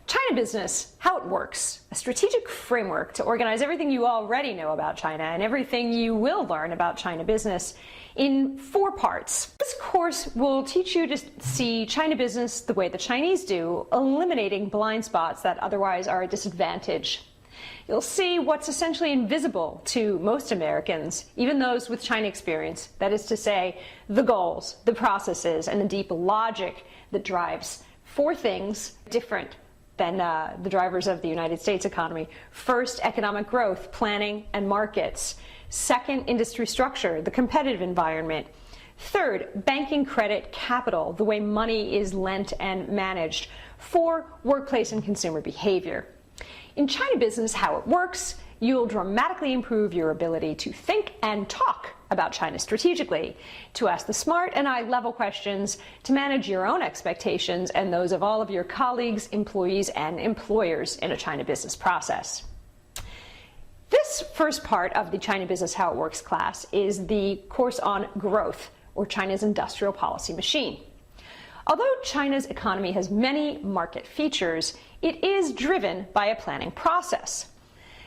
China business, how it works, a strategic framework to organize everything you already know about China and everything you will learn about China business in 4 parts. This course will teach you to see China business the way the Chinese do, eliminating blind spots that otherwise are a disadvantage. You'll see what's essentially invisible to most Americans, even those with China experience, that is to say, the goals, the processes, and the deep logic that drives 4 things different than the drivers of the United States economy. First, economic growth, planning, and markets. Second, industry structure, the competitive environment. Third, banking, credit, capital, the way money is lent and managed. 4, workplace and consumer behavior. In China business, how it works, you'll dramatically improve your ability to think and talk about China strategically, to ask the smart and eye-level questions, to manage your own expectations and those of all of your colleagues, employees, and employers in a China business process. This first part of the China Business How It Works class is the course on growth, or China's industrial policy machine. Although China's economy has many market features, it is driven by a planning process.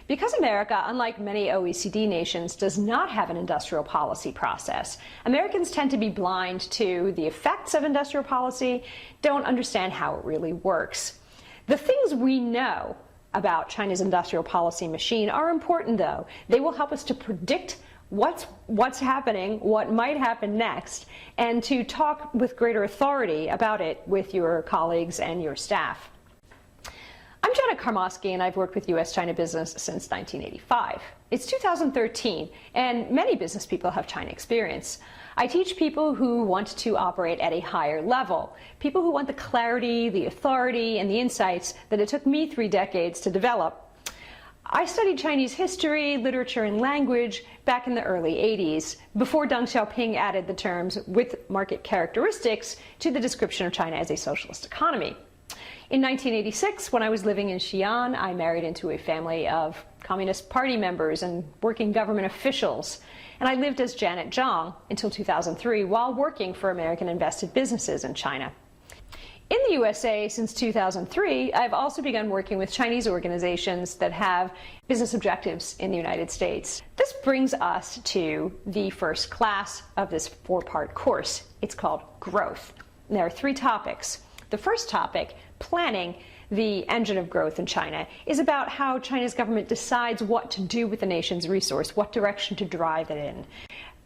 Because America, unlike many OECD nations, does not have an industrial policy process, Americans tend to be blind to the effects of industrial policy, don't understand how it really works. The things we know about China's industrial policy machine are important, though. They will help us to predict what's happening, what might happen next, and to talk with greater authority about it with your colleagues and your staff. I'm Janet Carmosky, and I've worked with U.S.-China business since 1985. It's 2013, and many business people have China experience. I teach people who want to operate at a higher level, people who want the clarity, the authority, and the insights that it took me 3 decades to develop. I studied Chinese history, literature, and language back in the early 80s, before Deng Xiaoping added the terms "with market characteristics" to the description of China as a socialist economy. In 1986, when I was living in Xi'an, I married into a family of Communist Party members and working government officials, and I lived as Janet Zhang until 2003 while working for American invested businesses in China. In the USA since 2003, I've also begun working with Chinese organizations that have business objectives in the United States. This brings us to the first class of this 4-part course. It's called Growth. And there are 3 topics. The first topic, planning, the engine of growth in China, is about how China's government decides what to do with the nation's resource, what direction to drive it in,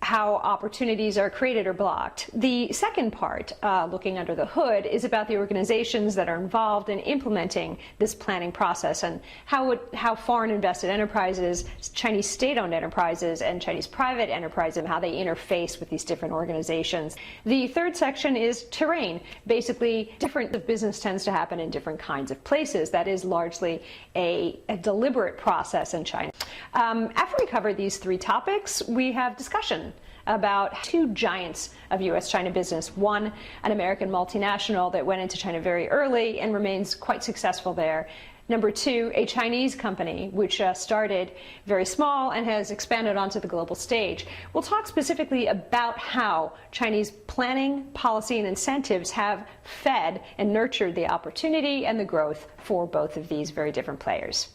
how opportunities are created or blocked. The second part, looking under the hood, is about the organizations that are involved in implementing this planning process and how foreign invested enterprises, Chinese state-owned enterprises, and Chinese private enterprises, and how they interface with these different organizations. The third section is terrain. Basically, different business tends to happen in different kinds of places. That is largely a deliberate process in China. After we cover these 3 topics, we have discussion about 2 giants of U.S.-China business. One, an American multinational that went into China very early and remains quite successful there. Number 2, a Chinese company which started very small and has expanded onto the global stage. We'll talk specifically about how Chinese planning, policy, and incentives have fed and nurtured the opportunity and the growth for both of these very different players.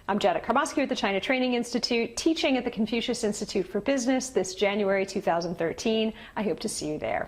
I'm Janet Carmosky with the China Training Institute, teaching at the Confucius Institute for Business this January 2013. I hope to see you there.